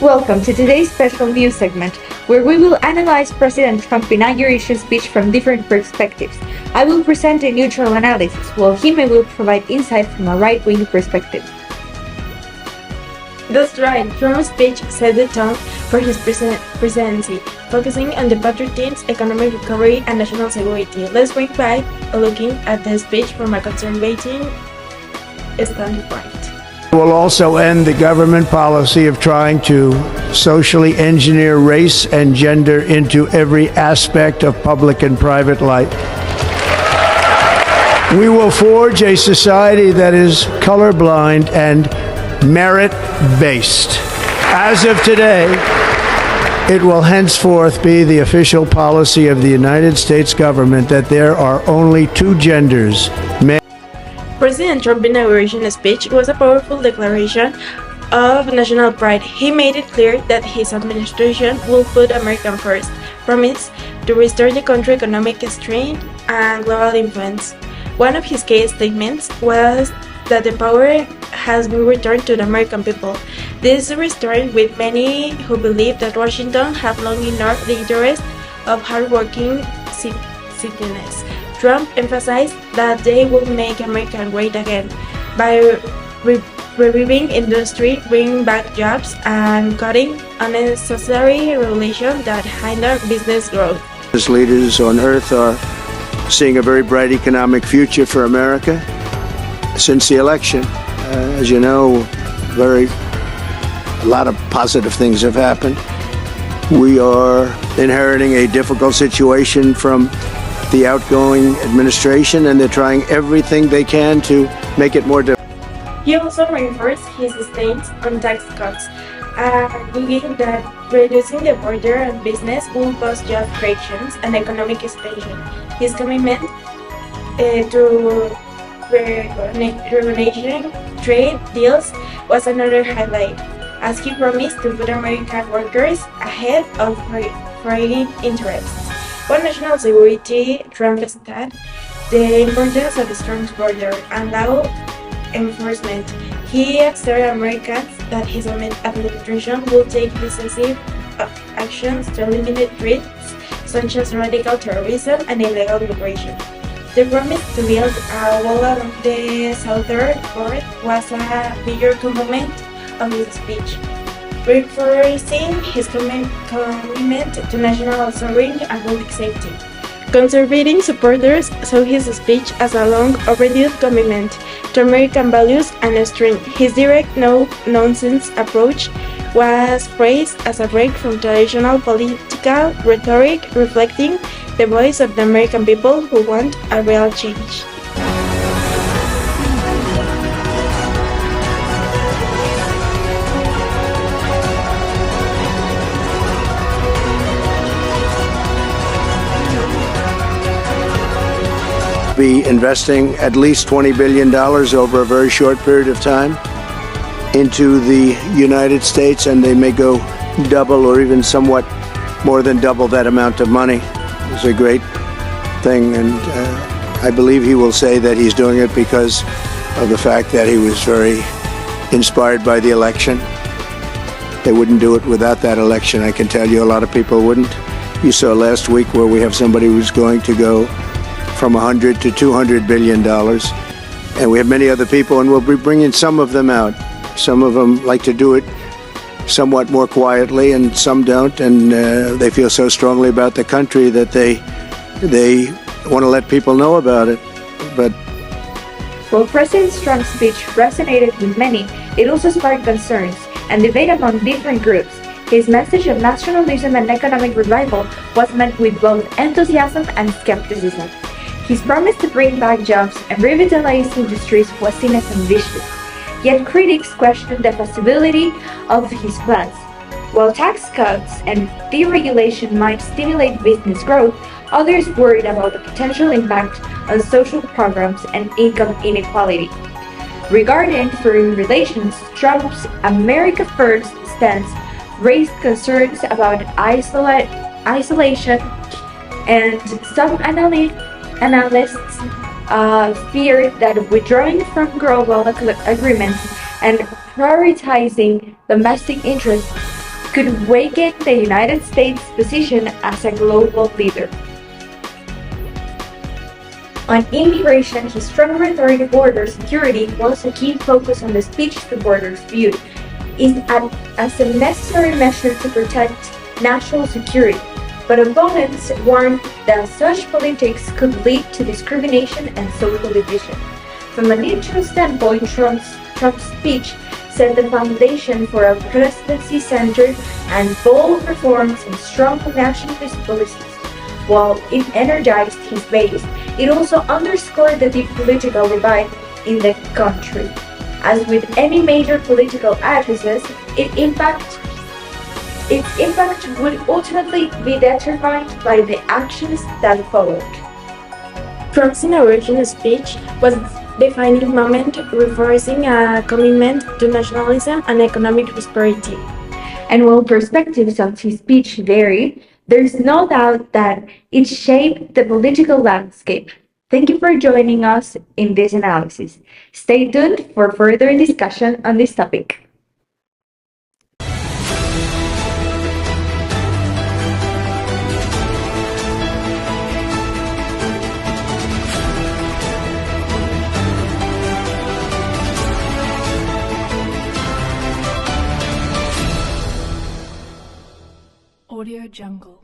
Welcome to today's special news segment, where we will analyze President Trump's inauguration speech from different perspectives. I will present a neutral analysis, while he will provide insight from a right-wing perspective. That's right, Trump's speech set the tone for his presidency, focusing on the patriotism, economic recovery, and national security. Let's begin by looking at the speech from a conservative standpoint. Will also end the government policy of trying to socially engineer race and gender into every aspect of public and private life. We will forge a society that is colorblind and merit-based. As of today, it will henceforth be the official policy of the United States government that there are only two genders, men. President Trump's inauguration speech was a powerful declaration of national pride. He made it clear that his administration will put America first, promised to restore the country's economic strength and global influence. One of his key statements was that the power has been returned to the American people. This is restored with many who believe that Washington have long ignored the interest of hardworking citizens. Trump emphasized that they will make America great again by reviving industry, bringing back jobs, and cutting unnecessary regulations that hinder business growth. Leaders on earth are seeing a very bright economic future for America since the election. As you know, a lot of positive things have happened. We are inheriting a difficult situation from the outgoing administration, and they're trying everything they can to make it more difficult. He also reinforced his stance on tax cuts, arguing that reducing the border on business will cause job creations and economic expansion. His commitment to renegotiating trade deals was another highlight, as he promised to put American workers ahead of foreign interests. On national security, Trump stated the importance of a strong border and law enforcement. He assured Americans that his administration will take decisive actions to eliminate threats such as radical terrorism and illegal immigration. The promise to build a wall along the southern border was a major component of his speech, reinforcing his commitment to national sovereignty and public safety. Conservative supporters saw his speech as a long-overdue commitment to American values and strength. His direct, no-nonsense approach was praised as a break from traditional political rhetoric, reflecting the voice of the American people who want a real change. Be investing at least $20 billion over a very short period of time into the United States, and they may go double or even somewhat more than double that amount of money. It's a great thing, and I believe he will say that he's doing it because of the fact that he was very inspired by the election. They wouldn't do it without that election, I can tell you. A lot of people wouldn't. You saw last week where we have somebody who's going to go from $100 to $200 billion. And we have many other people, and we'll be bringing some of them out. Some of them like to do it somewhat more quietly, and some don't, and they feel so strongly about the country that they want to let people know about it. But while President Trump's speech resonated with many, it also sparked concerns and debate among different groups. His message of nationalism and economic revival was met with both enthusiasm and skepticism. His promise to bring back jobs and revitalize industries was seen as ambitious, yet critics questioned the feasibility of his plans. While tax cuts and deregulation might stimulate business growth, others worried about the potential impact on social programs and income inequality. Regarding foreign relations, Trump's America First stance raised concerns about isolation, and some analysts feared that withdrawing from global agreements and prioritizing domestic interests could weaken the United States' position as a global leader. On immigration, his strong rhetoric of border security was a key focus on the speech supporters viewed as a necessary measure to protect national security, but opponents warned that such politics could lead to discrimination and social division. From a neutral standpoint, Trump's speech set the foundation for a presidency-centered and bold reforms and strong nationalist policies. While it energized his base, it also underscored the deep political divide in the country. As with any major political addresses, its impact would ultimately be determined by the actions that followed. Trump's inauguration speech was a defining moment, reinforcing a commitment to nationalism and economic prosperity. And while perspectives of his speech vary, there's no doubt that it shaped the political landscape. Thank you for joining us in this analysis. Stay tuned for further discussion on this topic. Audio Jungle.